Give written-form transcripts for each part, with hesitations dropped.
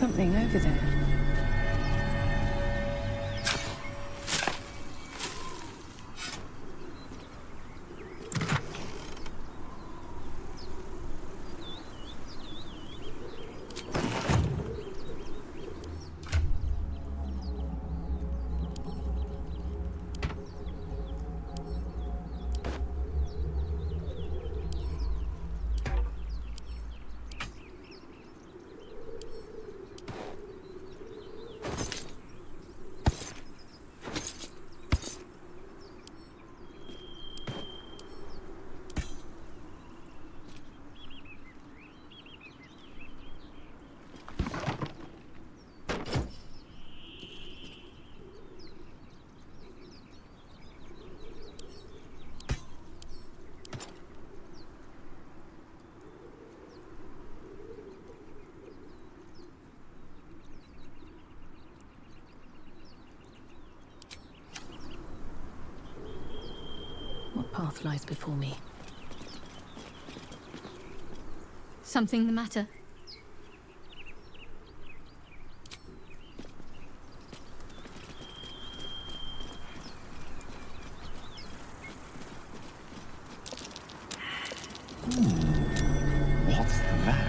something over there. What path lies before me? Something the matter? What's that?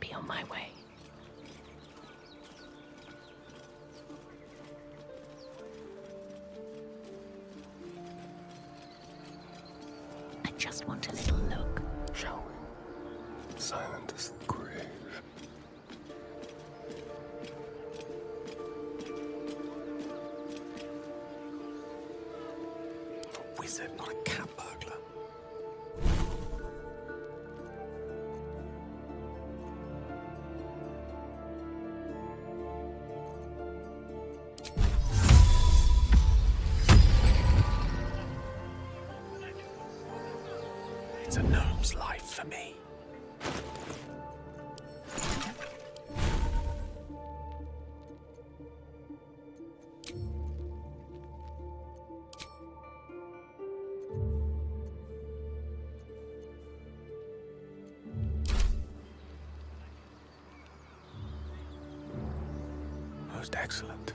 Be on my way. I just want a little look. Shall we? Silent as the grave. A wizard, not a cat burglar. It's a gnome's life for me. Most excellent.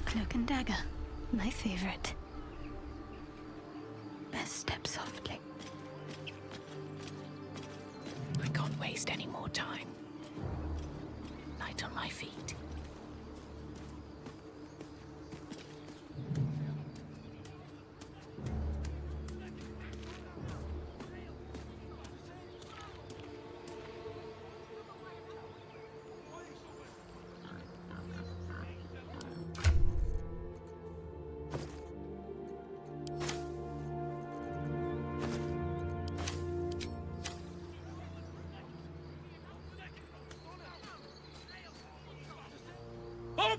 Cloak and dagger, my favorite. Best step softly. I can't waste any more time. Light on my feet.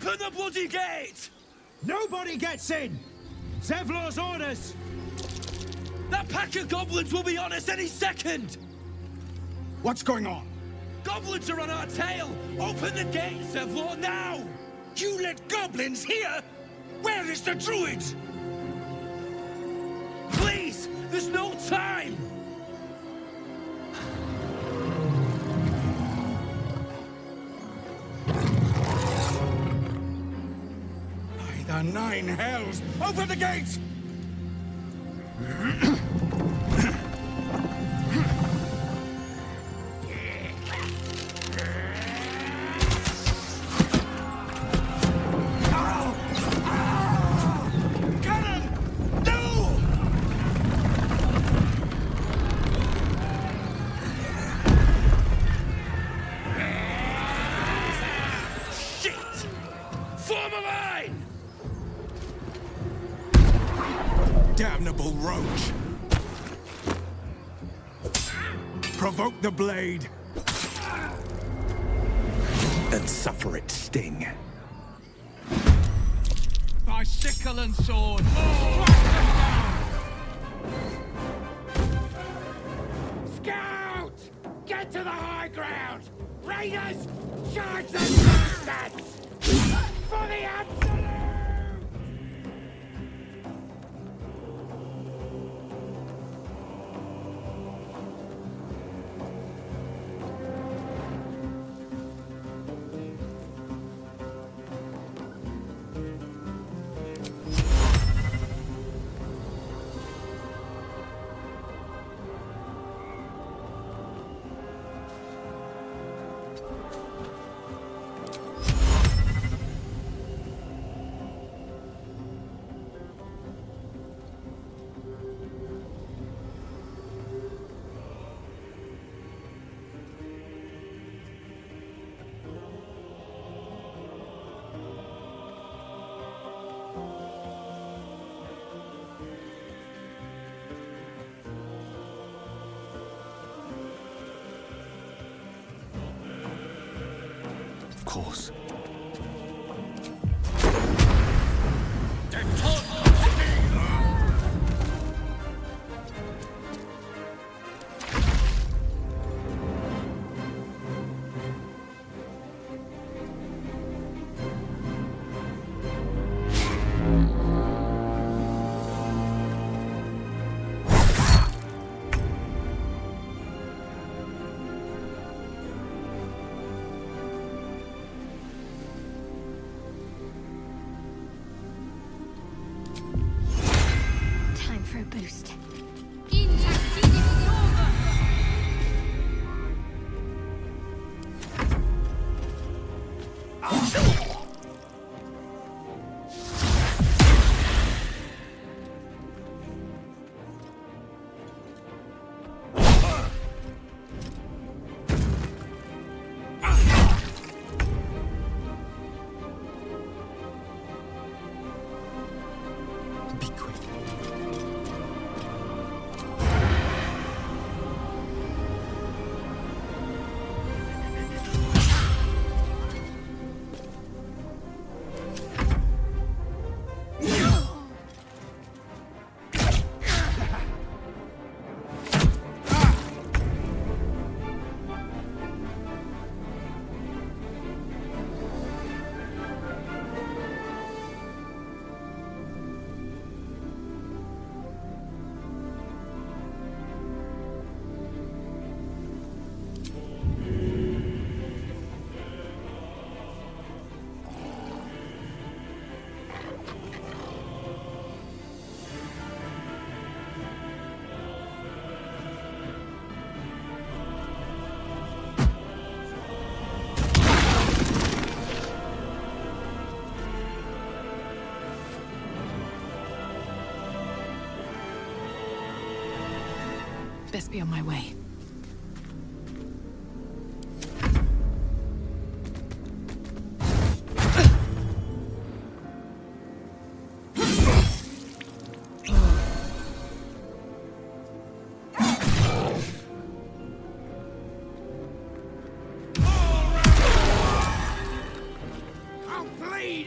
Open the bloody gate! Nobody gets in! Zevlor's orders! That pack of goblins will be on us any second! What's going on? Goblins are on our tail! Open the gate, Zevlor, now! You let goblins here? Where is the druid? Please! There's no time! By the nine hells! Open the gates! Damnable roach! Provoke the blade! And suffer its sting. By sickle and sword! Scout! Get to the high ground! Raiders! Charge the bastards! For the absolute! Of course. Time for a boost. Be quick. Best be on my way. Oh, please!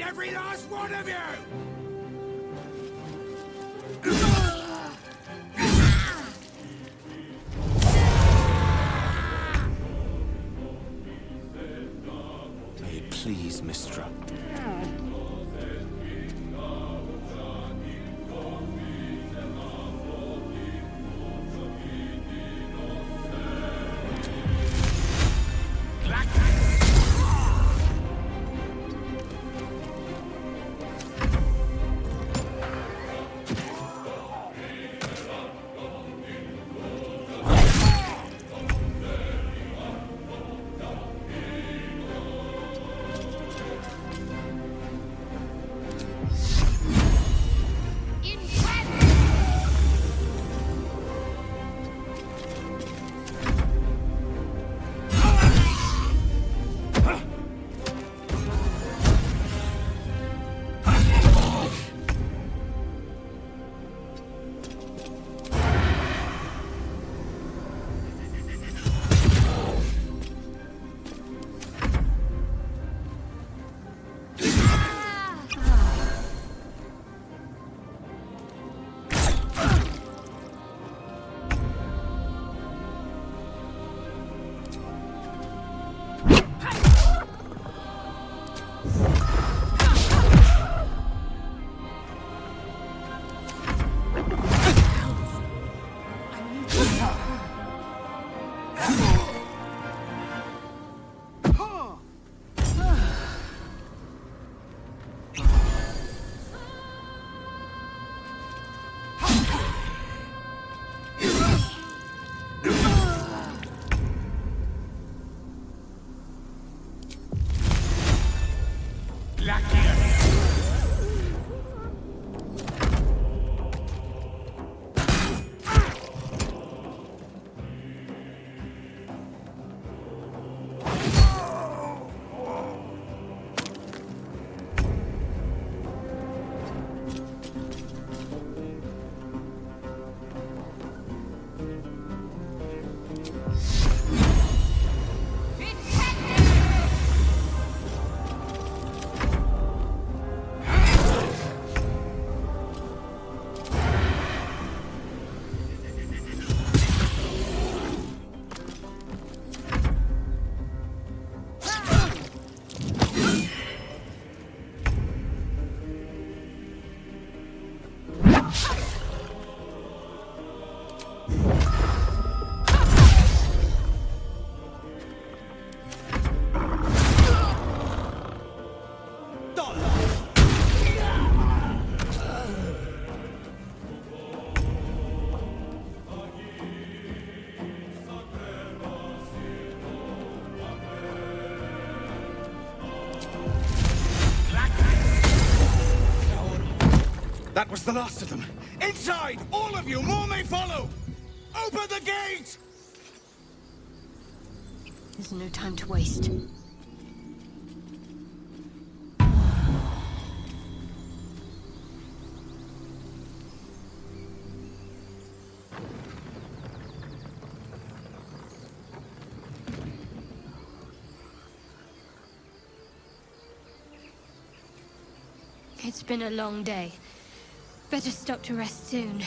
That was the last of them. Inside! All of you! More may follow! Open the gate! There's no time to waste. It's been a long day. Better stop to rest soon.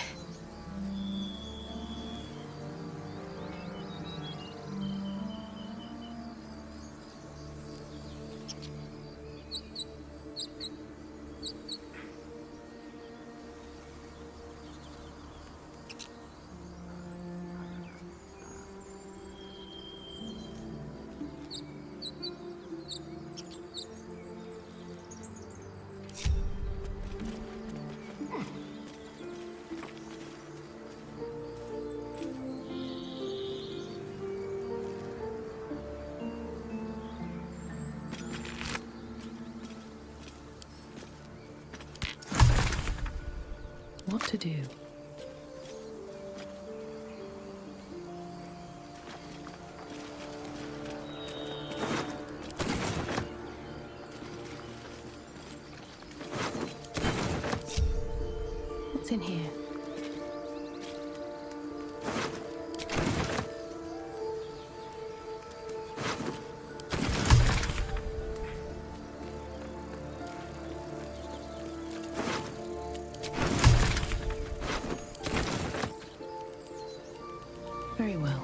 What to do? What's in here? Very well.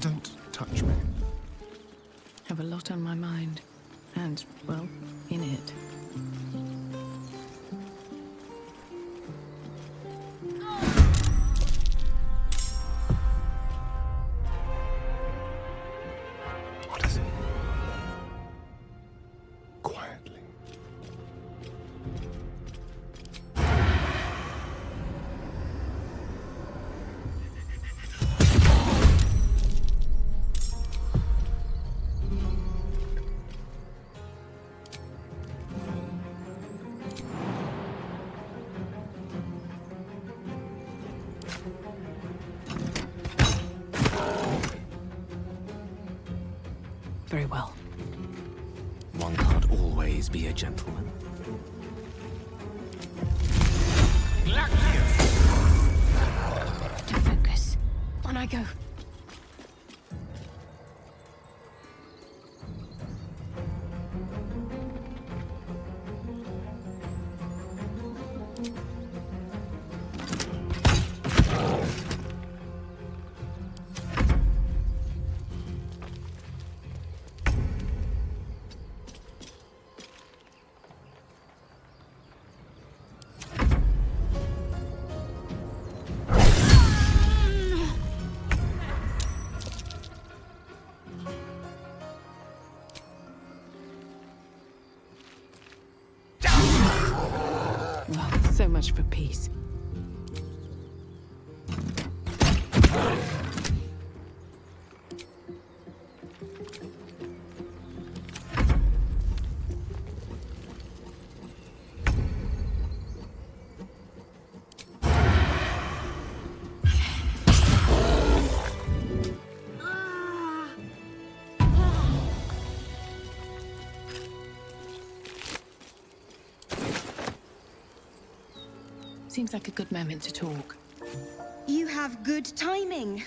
Don't touch me. Have a lot on my mind. And, well, in it. What is it? Quietly. Very well. One can't always be a gentleman. To focus. On I go. search for peace. Seems like a good moment to talk. You have good timing.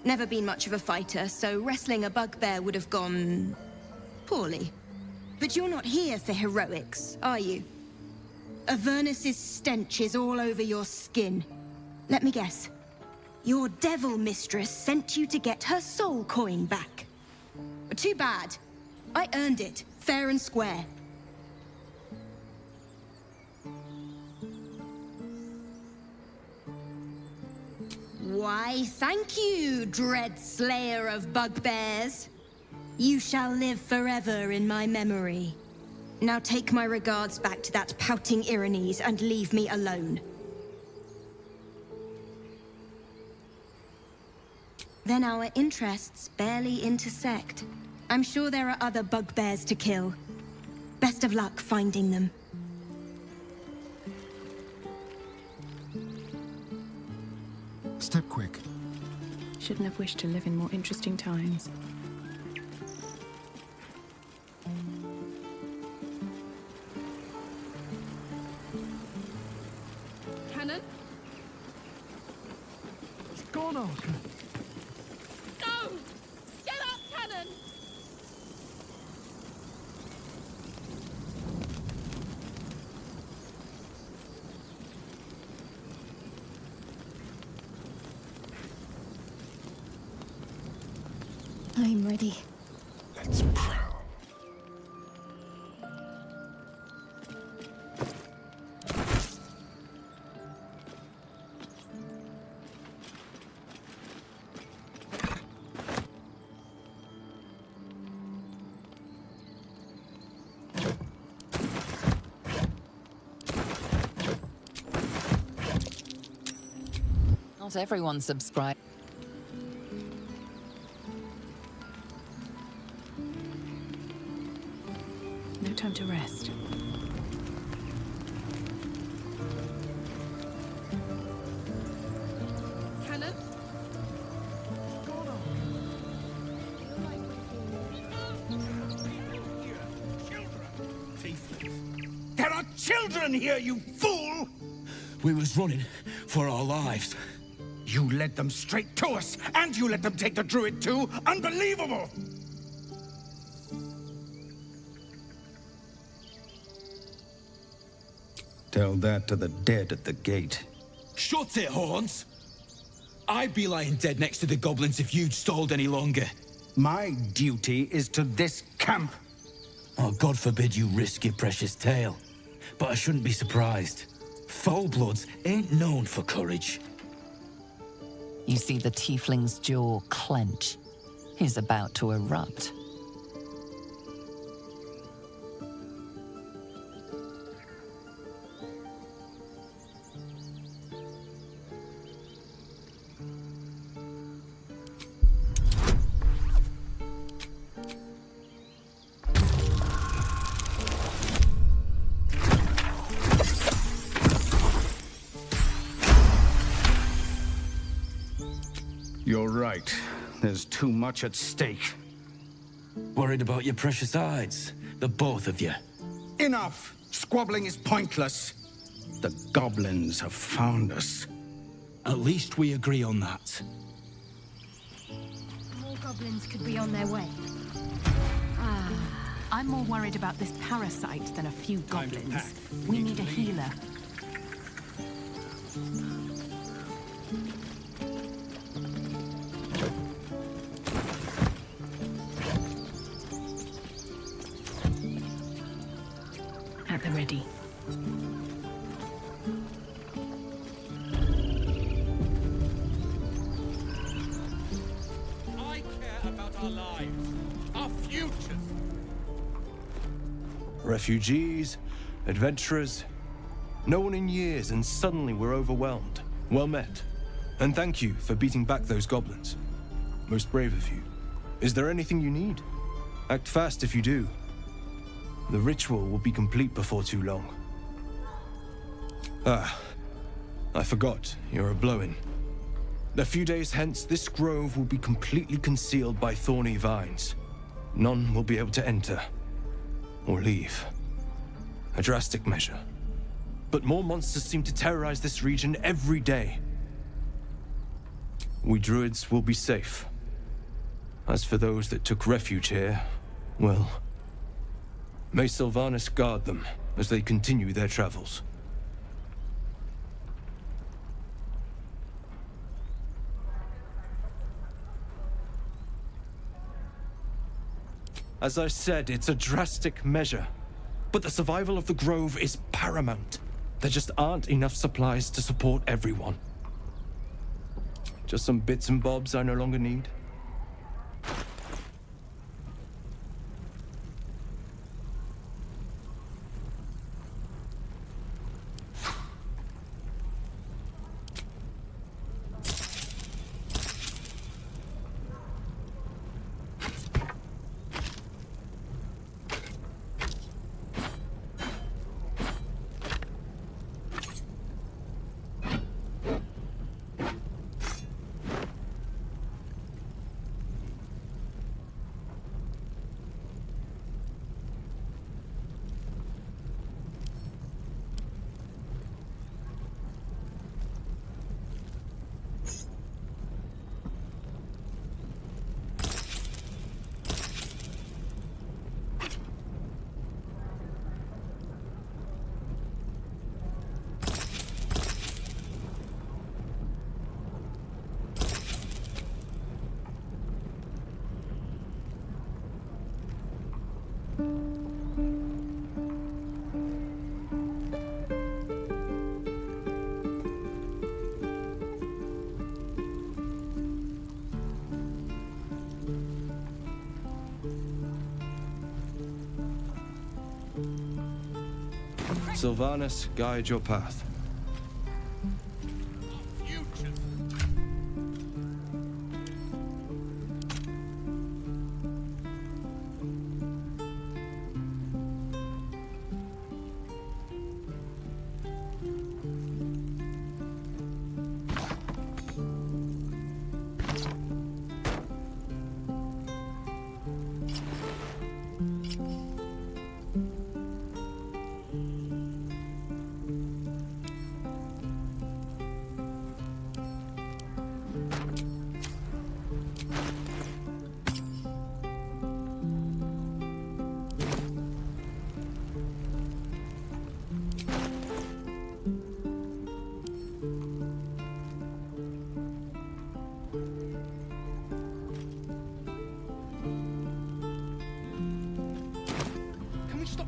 Never been much of a fighter, so wrestling a bugbear would have gone poorly. But you're not here for heroics, are you? Avernus's stench is all over your skin. Let me guess. Your devil mistress sent you to get her soul coin back. Too bad. I earned it, fair and square. Why, thank you, dread slayer of bugbears. You shall live forever in my memory. Now take my regards back to that pouting Irenes and leave me alone. Then our interests barely intersect. I'm sure there are other bugbears to kill. Best of luck finding them. Step quick. Shouldn't have wished to live in more interesting times. Cannon? What's going on? Go! Get up, Cannon! I'm ready. Let's prowl. Not everyone subscribes. No time to rest. Cannon? There are children here, you fool! We was running for our lives. You led them straight to us, and you let them take the druid too? Unbelievable! Tell that to the dead at the gate. Shut it, Horns! I'd be lying dead next to the goblins if you'd stalled any longer. My duty is to this camp. Oh, God forbid you risk your precious tail. But I shouldn't be surprised. Foulbloods ain't known for courage. You see the tiefling's jaw clench. He's about to erupt. You're right. There's too much at stake. Worried about your precious hides, the both of you. Enough! Squabbling is pointless. The goblins have found us. At least we agree on that. More goblins could be on their way. I'm more worried about this parasite than a few goblins. We need a healer. At the ready. I care about our lives, our futures. Refugees, adventurers, No one in years, and suddenly we're overwhelmed. Well met. And thank you for beating back those goblins. Most brave of you. Is there anything you need? Act fast if you do. The ritual will be complete before too long. Ah, I forgot, you're a blow-in. A few days hence, this grove will be completely concealed by thorny vines. None will be able to enter or leave. A drastic measure. But more monsters seem to terrorize this region every day. We druids will be safe. As for those that took refuge here, well, may Sylvanas guard them as they continue their travels. As I said, it's a drastic measure. But the survival of the grove is paramount. There just aren't enough supplies to support everyone. Just some bits and bobs I no longer need. Sylvanas, guide your path.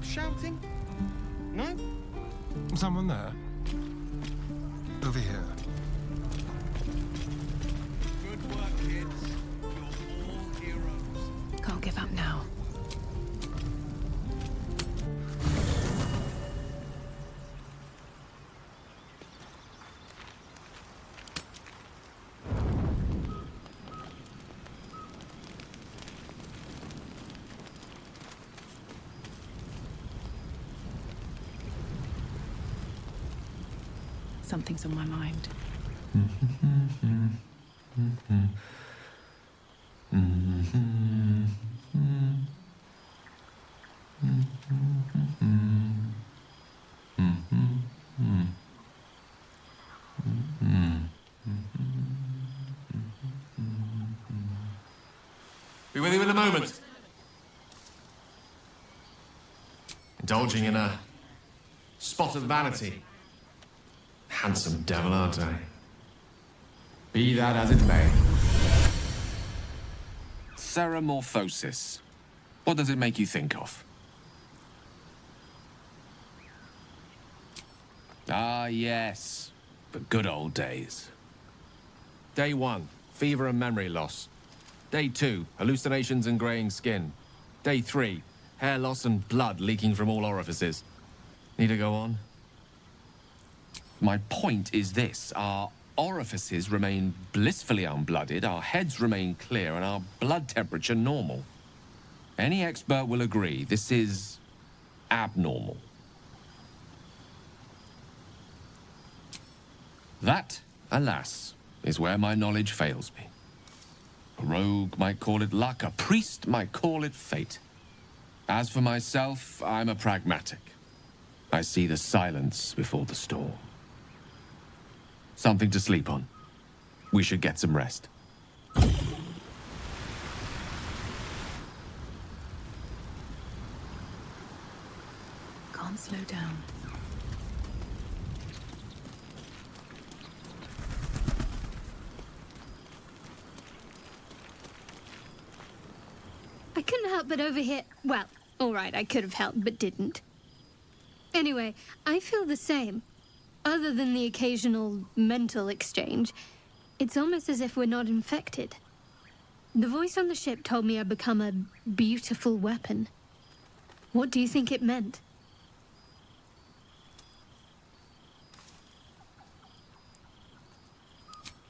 Shouting? No? Someone there? Over here. Good work, kids. You're all heroes. Can't give up now. Something's on my mind. Be with you in a moment. Indulging in a spot of vanity. Handsome devil, aren't I? Be that as it may. Ceramorphosis. What does it make you think of? Ah, yes. The good old days. Day 1, fever and memory loss. Day 2, hallucinations and greying skin. Day 3, hair loss and blood leaking from all orifices. Need to go on? My point is this. Our orifices remain blissfully unblooded, our heads remain clear, and our blood temperature normal. Any expert will agree this is abnormal. That, alas, is where my knowledge fails me. A rogue might call it luck, a priest might call it fate. As for myself, I'm a pragmatic. I see the silence before the storm. Something to sleep on. We should get some rest. Can't slow down. I couldn't help but overhear. Well, all right, I could have helped, but didn't. Anyway, I feel the same. Other than the occasional mental exchange, it's almost as if we're not infected. The voice on the ship told me I'd become a beautiful weapon. What do you think it meant?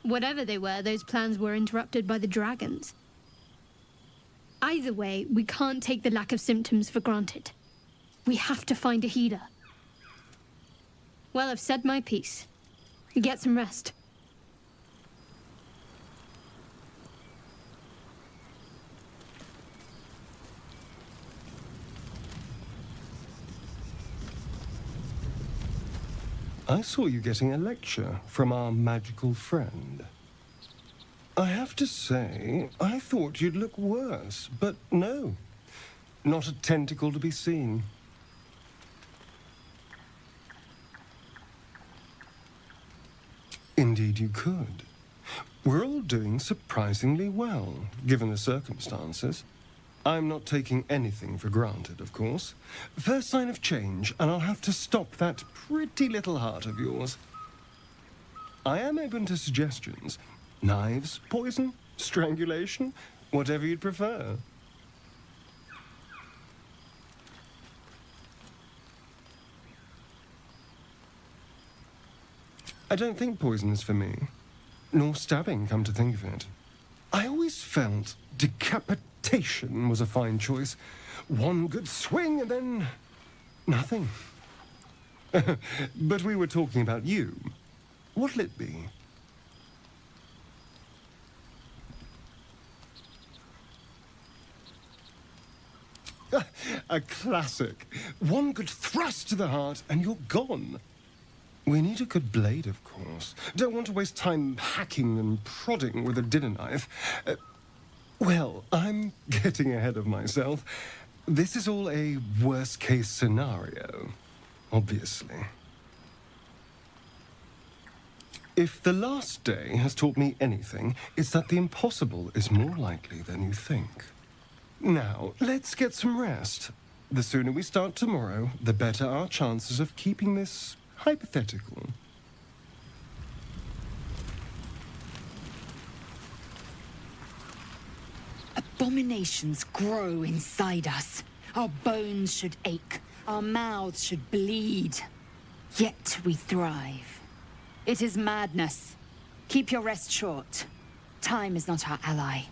Whatever they were, those plans were interrupted by the dragons. Either way, we can't take the lack of symptoms for granted. We have to find a healer. Well, I've said my piece. Get some rest. I saw you getting a lecture from our magical friend. I have to say, I thought you'd look worse, but no. Not a tentacle to be seen. Indeed you could. We're all doing surprisingly well, given the circumstances. I'm not taking anything for granted, of course. First sign of change, and I'll have to stop that pretty little heart of yours. I am open to suggestions. Knives, poison, strangulation, whatever you'd prefer. I don't think poison is for me. Nor stabbing, come to think of it. I always felt decapitation was a fine choice. One good swing and then nothing. But we were talking about you. What'll it be? A classic. One good thrust to the heart and you're gone. We need a good blade, of course. Don't want to waste time hacking and prodding with a dinner knife. Well, I'm getting ahead of myself. This is all a worst-case scenario, obviously. If the last day has taught me anything, it's that the impossible is more likely than you think. Now, let's get some rest. The sooner we start tomorrow, the better our chances of keeping this hypothetical. Abominations grow inside us. Our bones should ache. Our mouths should bleed. Yet we thrive. It is madness. Keep your rest short. Time is not our ally.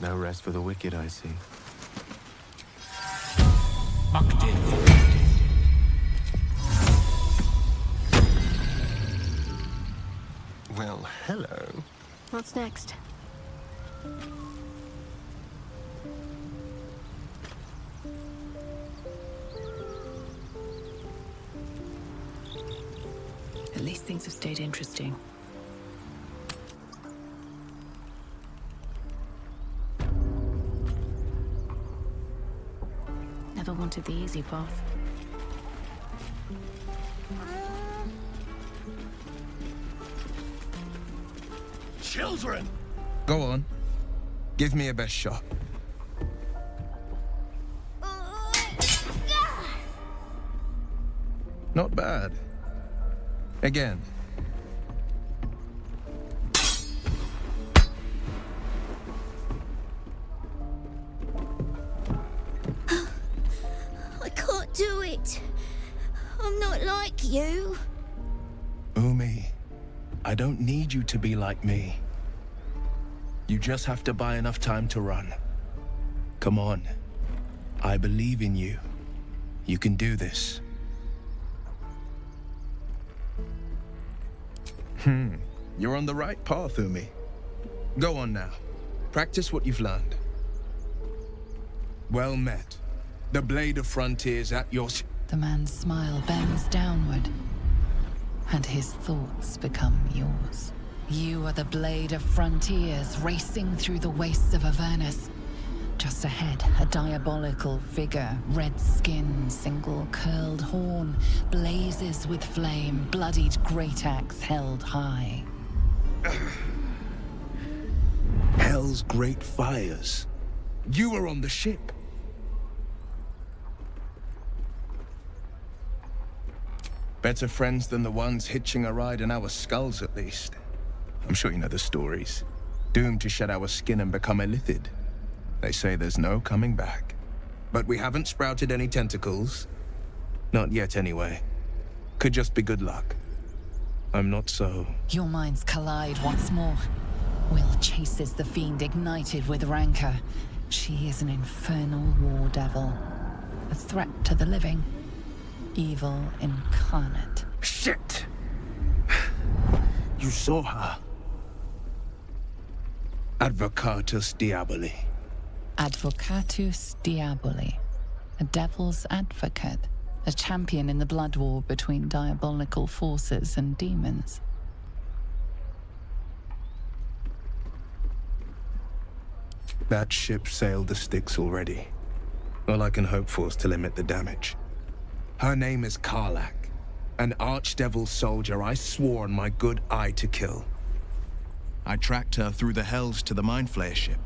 No rest for the wicked, I see. Well, hello. What's next? At least things have stayed interesting. Never wanted wanted the easy path. Children! Go on. Give me a best shot. Not bad. Again. I can't do it. I'm not like you. Umi, I don't need you to be like me. You just have to buy enough time to run. Come on. I believe in you. You can do this. You're on the right path, Umi. Go on now. Practice what you've learned. Well met. The blade of frontiers at your... The man's smile bends downward, and his thoughts become yours. You are the blade of frontiers racing through the wastes of Avernus. Just ahead, a diabolical figure, red skin, single curled horn, blazes with flame, bloodied great axe held high. Hell's great fires. You were on the ship. Better friends than the ones hitching a ride in our skulls, at least. I'm sure you know the stories. Doomed to shed our skin and become illithid. They say there's no coming back. But we haven't sprouted any tentacles. Not yet, anyway. Could just be good luck. I'm not so... Your minds collide once more. Will chases the fiend ignited with rancor. She is an infernal war devil. A threat to the living. Evil incarnate. Shit! You saw her. Advocatus Diaboli. Advocatus Diaboli. A devil's advocate. A champion in the blood war between diabolical forces and demons. That ship sailed the Styx already. All I can hope for is to limit the damage. Her name is Karlak, an archdevil soldier I swore on my good eye to kill. I tracked her through the hells to the Mind Flayer ship,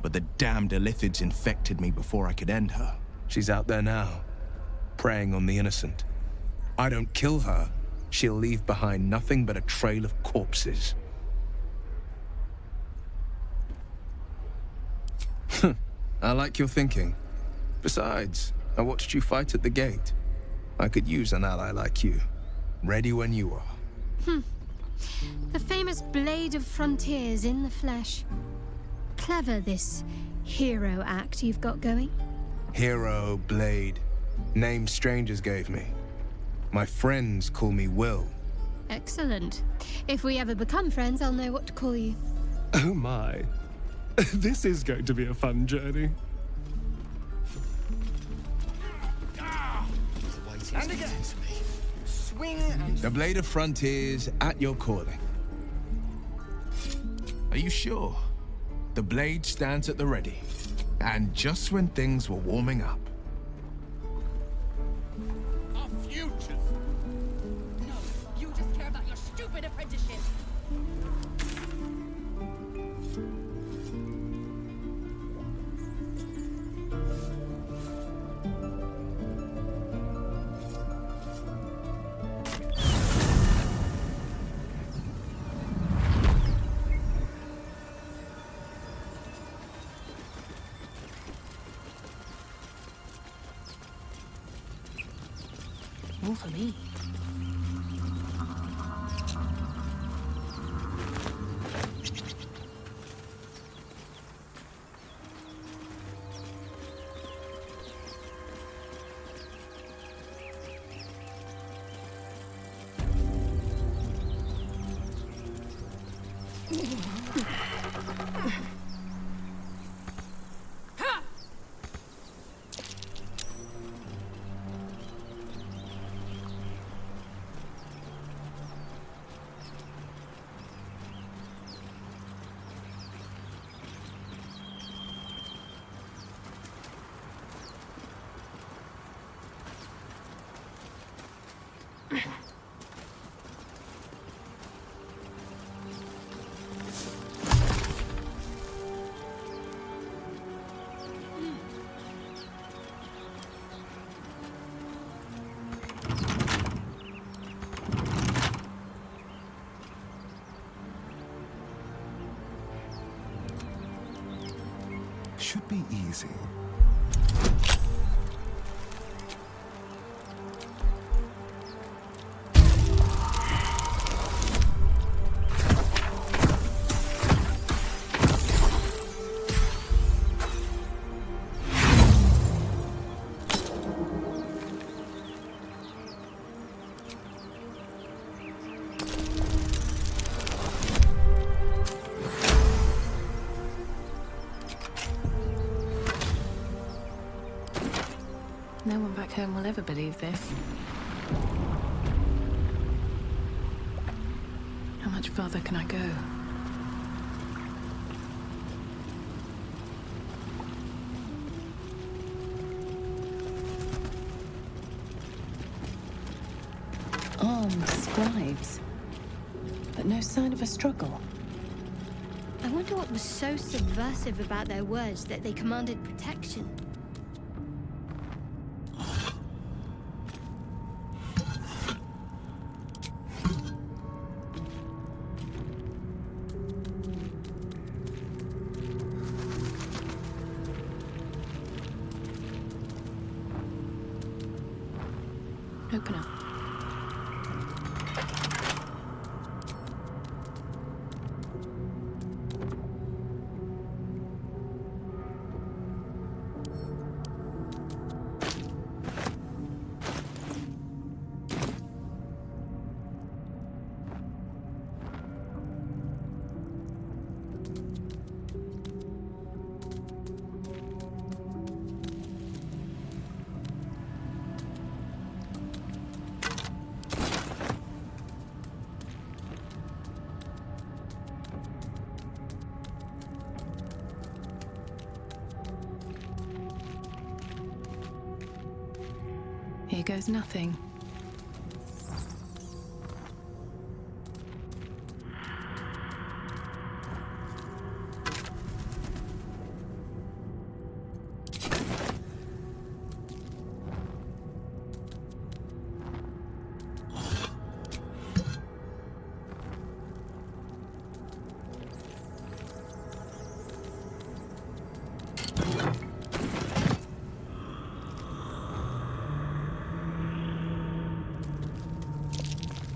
but the damned Illithids infected me before I could end her. She's out there now, preying on the innocent. I don't kill her, she'll leave behind nothing but a trail of corpses. I like your thinking. Besides, I watched you fight at the gate. I could use an ally like you. Ready when you are. The famous Blade of Frontiers in the flesh. Clever, this hero act you've got going. Hero, Blade. Name strangers gave me. My friends call me Will. Excellent. If we ever become friends, I'll know what to call you. Oh my. This is going to be a fun journey. And again. Swing and... The Blade of Frontiers at your calling. Are you sure? The blade stands at the ready. And just when things were warming up. Our futures. No, you just care about your stupid apprenticeship. More for me. should be easy. No one back home will ever believe this. How much farther can I go? Armed scribes, but no sign of a struggle. I wonder what was so subversive about their words that they commanded protection. Open up. Here goes nothing.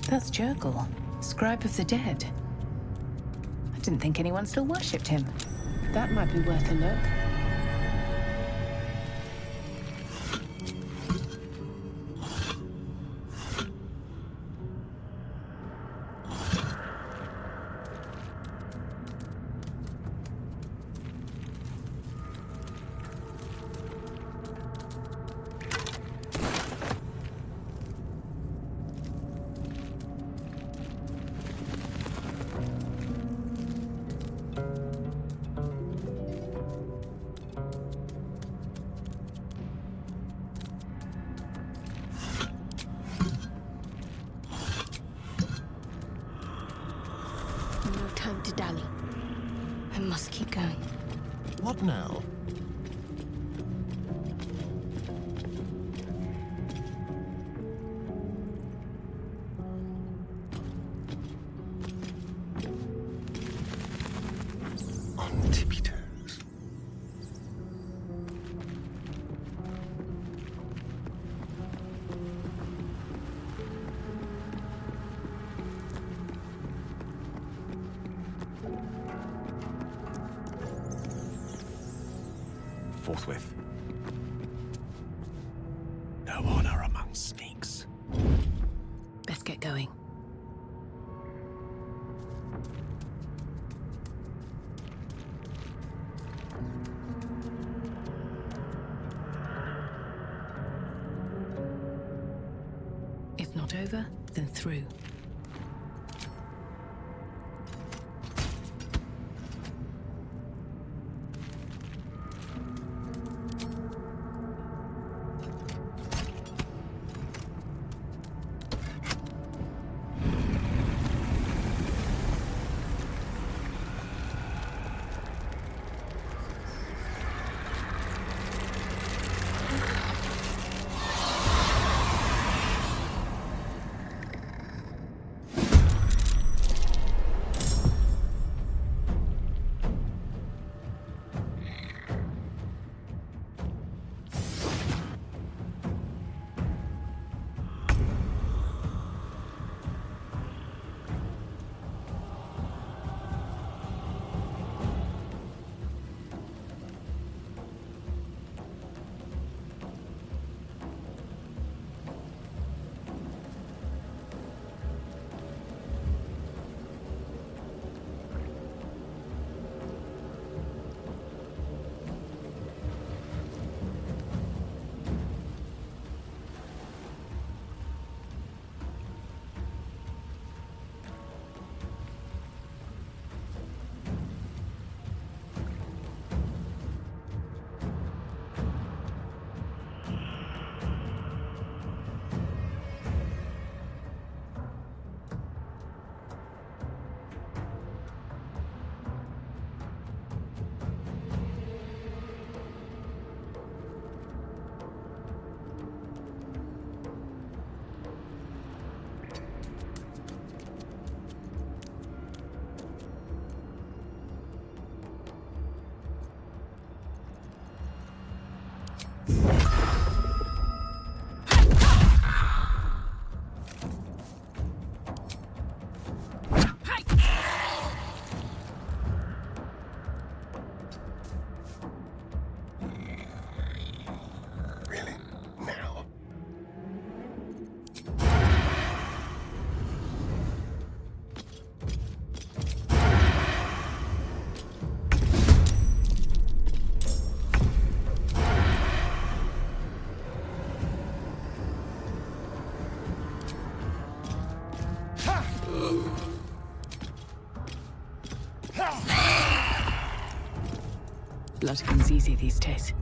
That's Jurgle, scribe of the dead. I didn't think anyone still worshipped him. That might be worth a look. Time to dally. I must keep going. What now? On tippy toes. Forthwith. No honor among sneaks. Best get going. If not over, then through. Blood comes easy these days.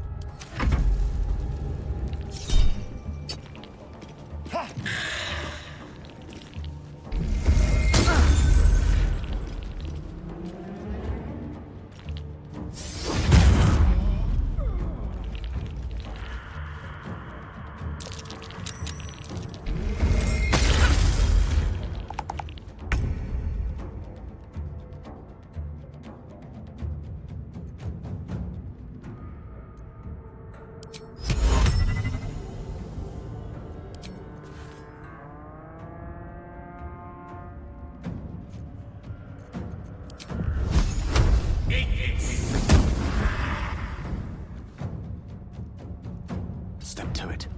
Step to it.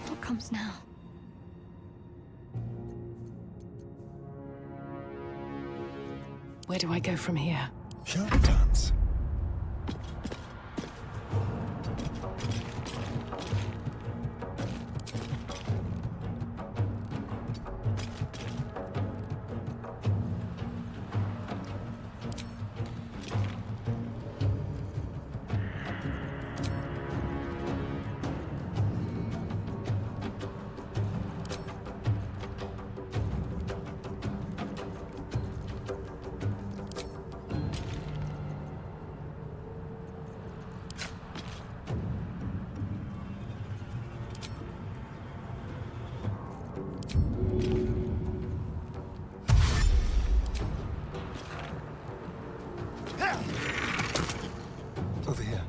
What comes now? Where do I go from here? Charlatans. Over here.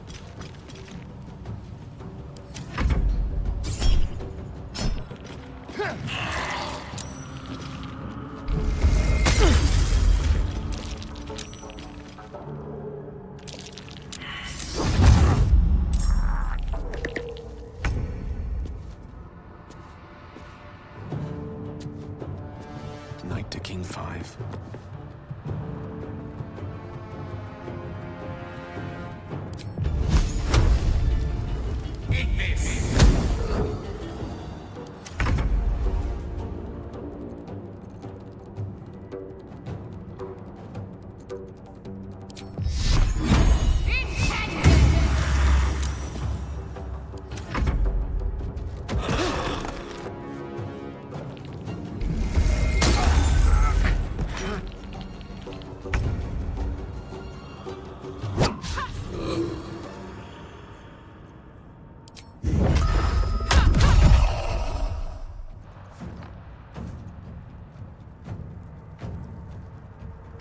Knight to King 5.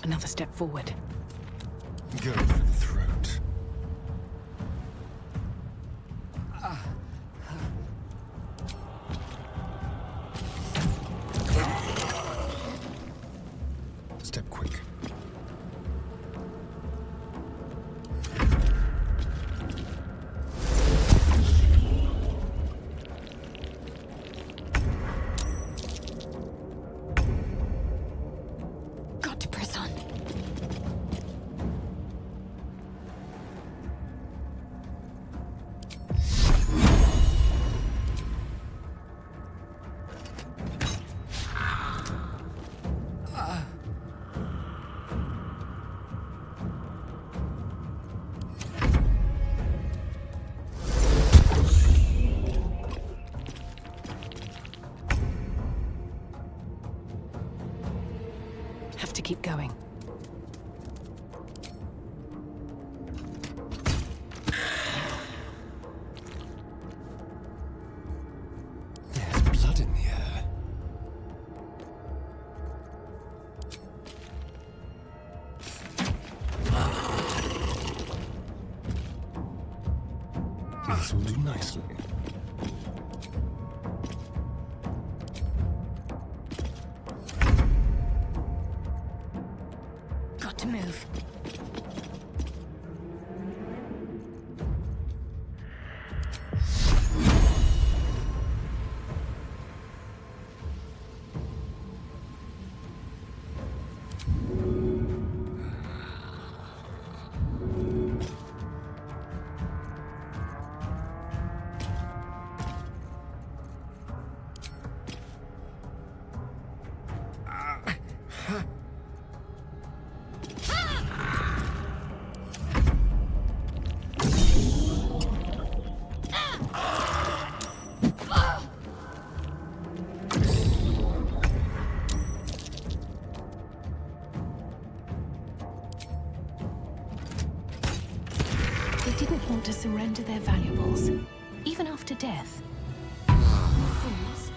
Another step forward. Go for the throat. Step quick. Got to press on. Have to keep going. to death. Fools.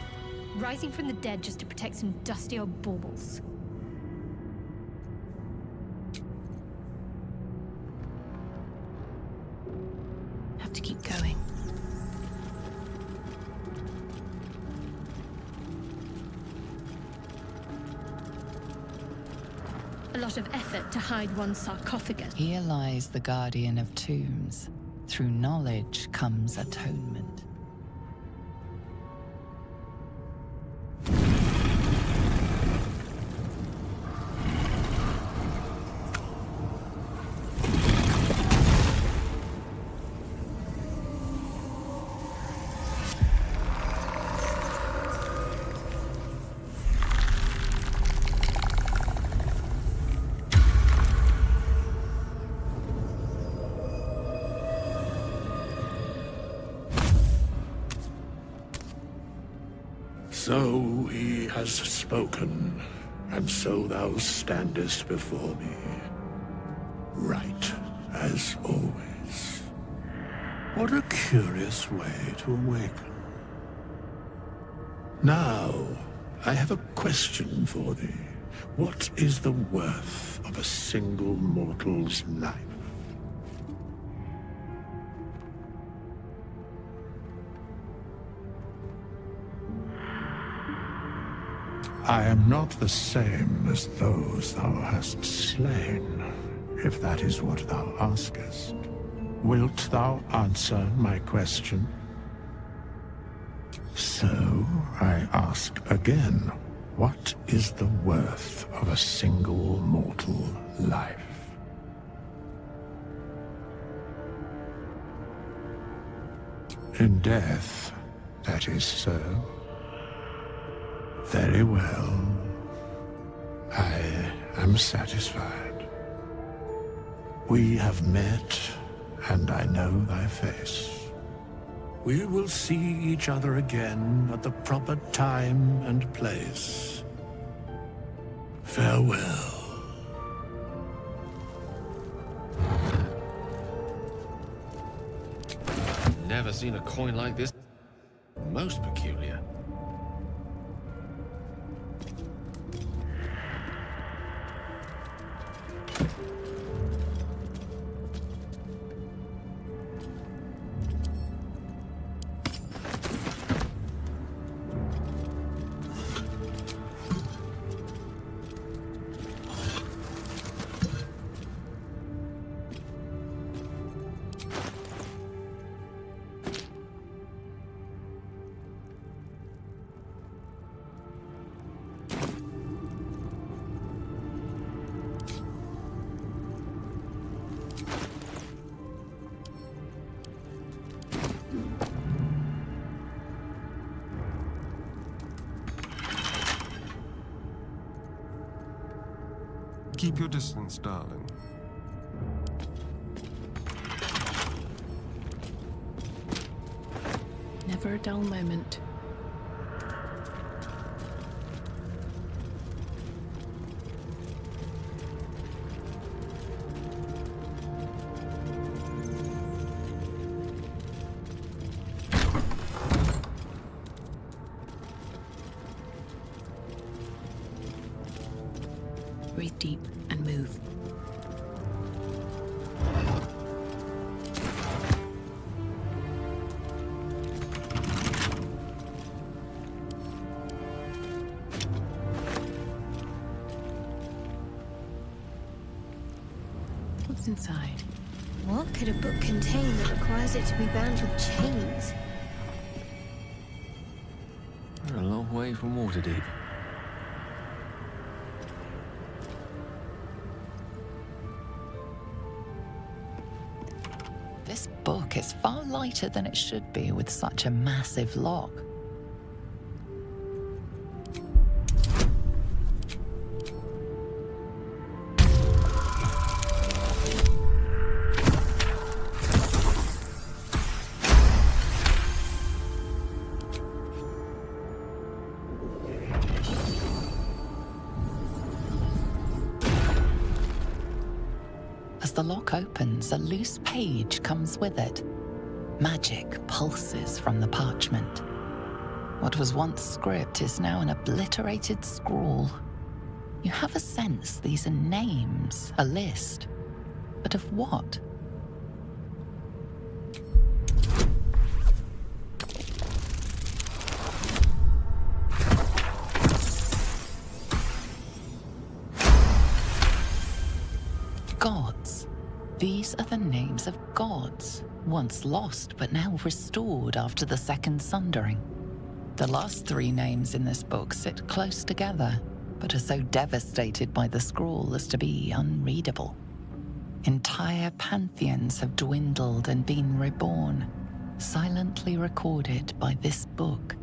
Rising from the dead just to protect some dusty old baubles. Have to keep going. A lot of effort to hide one sarcophagus. Here lies the guardian of tombs. Through knowledge comes atonement. So he has spoken, and so thou standest before me. Right, as always. What a curious way to awaken. Now, I have a question for thee. What is the worth of a single mortal's life? I am not the same as those thou hast slain, if that is what thou askest. Wilt thou answer my question? So, I ask again, what is the worth of a single mortal life? In death, that is so. Very well. I am satisfied. We have met, and I know thy face. We will see each other again at the proper time and place. Farewell. Never seen a coin like this. Most peculiar. Keep your distance, darling. Never a dull moment. Breathe deep and move. What's inside? What could a book contain that requires it to be bound with chains? We're a long way from Waterdeep. This book is far lighter than it should be with such a massive lock. As the lock opens, a loose page comes with it. Magic pulses from the parchment. What was once script is now an obliterated scrawl. You have a sense these are names, a list. But of what? Gods. These are the names of gods, once lost but now restored after the Second Sundering. The last three names in this book sit close together, but are so devastated by the scrawl as to be unreadable. Entire pantheons have dwindled and been reborn, silently recorded by this book.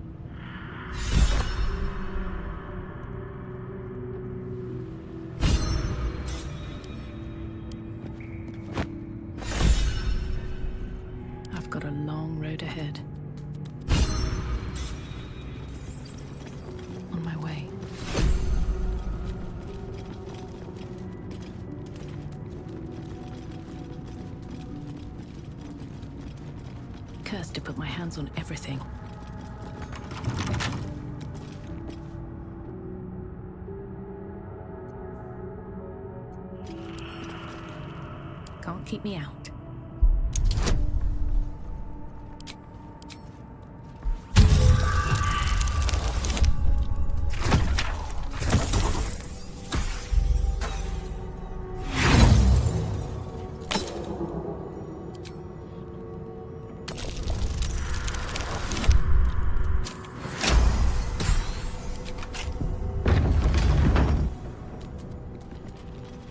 I've got a long road ahead. On my way. Cursed to put my hands on everything. Can't keep me out.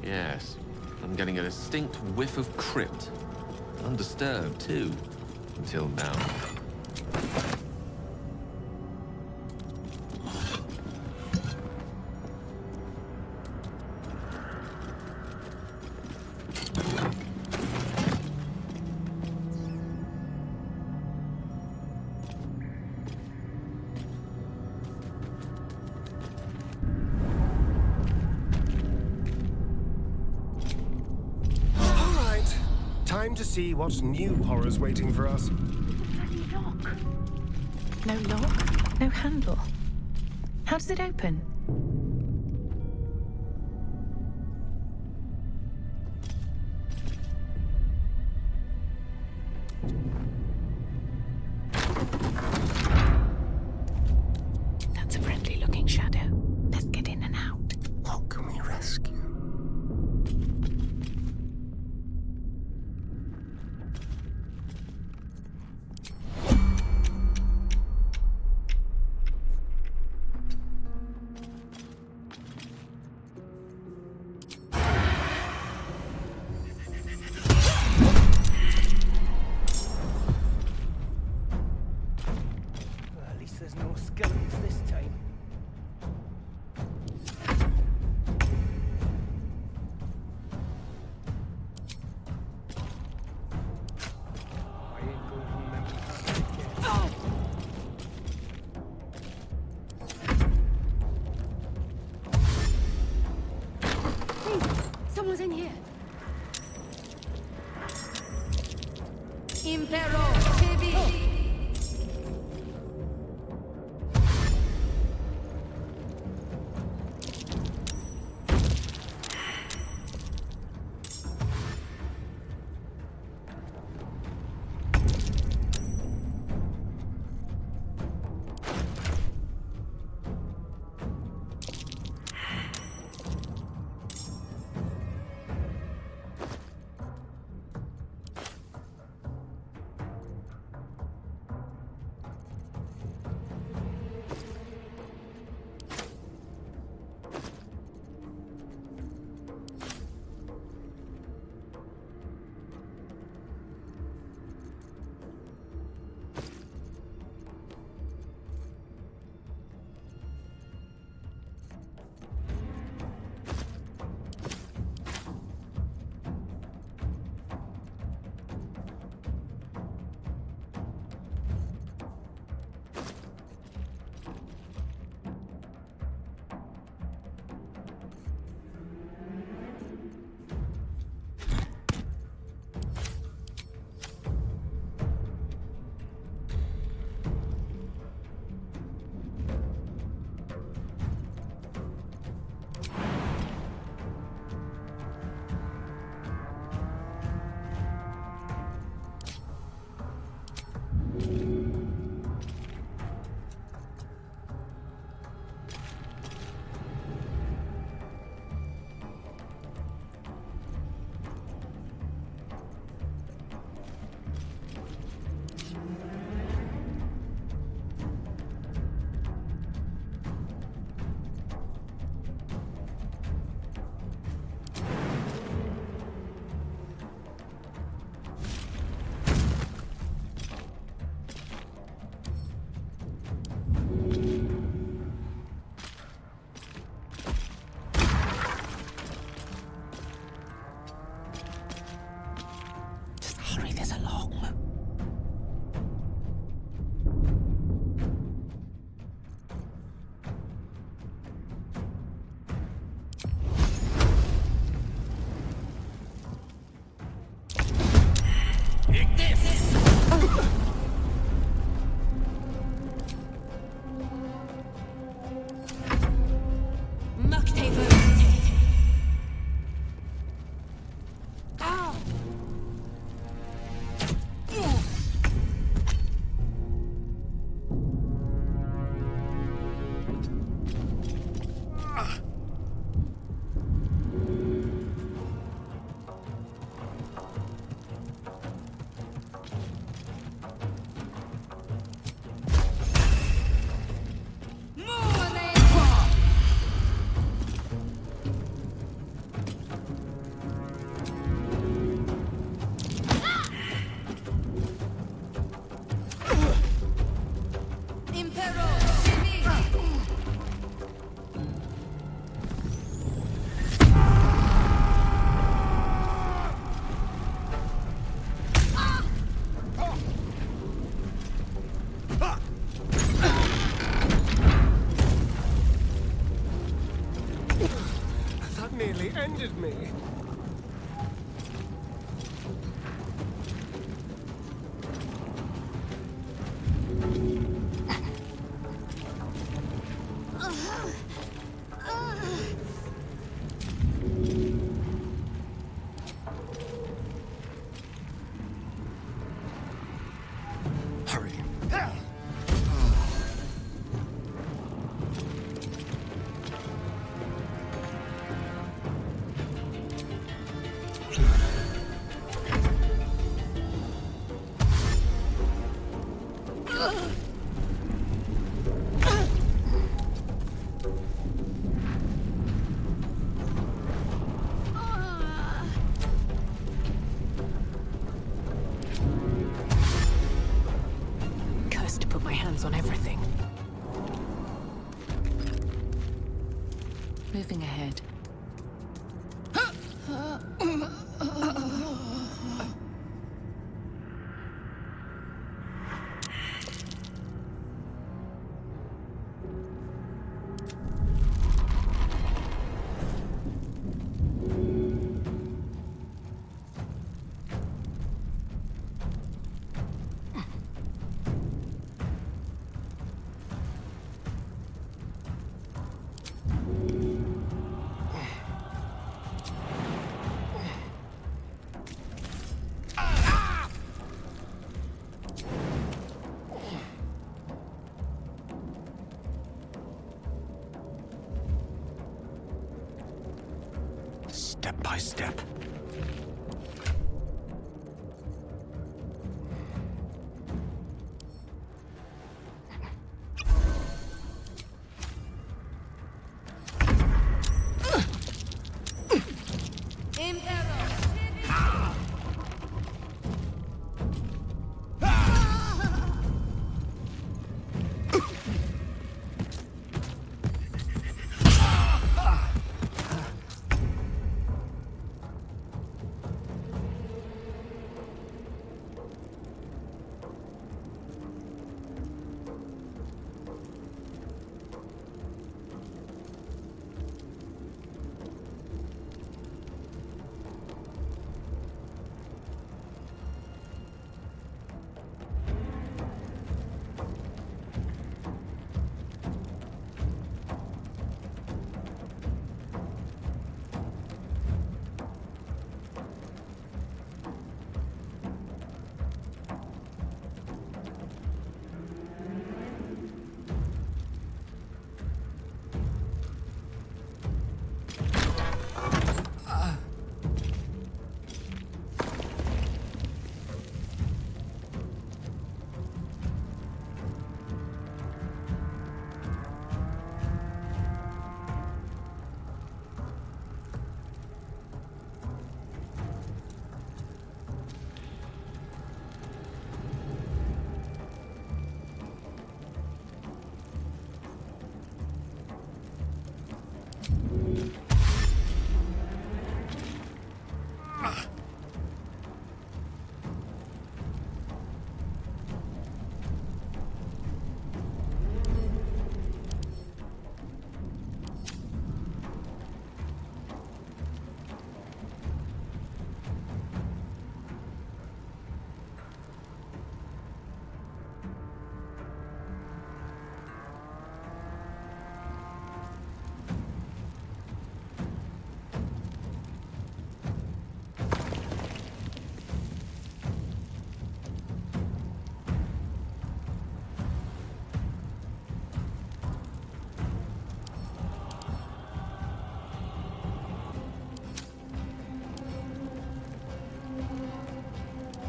Yes, I'm getting a distinct whiff of crypt. Undisturbed, too. Until now. Time to see what new horror's waiting for us. No lock, no handle. How does it open? That's a friendly-looking shadow. Let's get in and out. What can we rescue? There's no skeletons this time. I ain't going to remember that again. Oh! Someone's in here. Impero, Tevi. ended me. Cursed to put my hands on everything. Moving ahead. Step by step.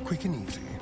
Quick and easy.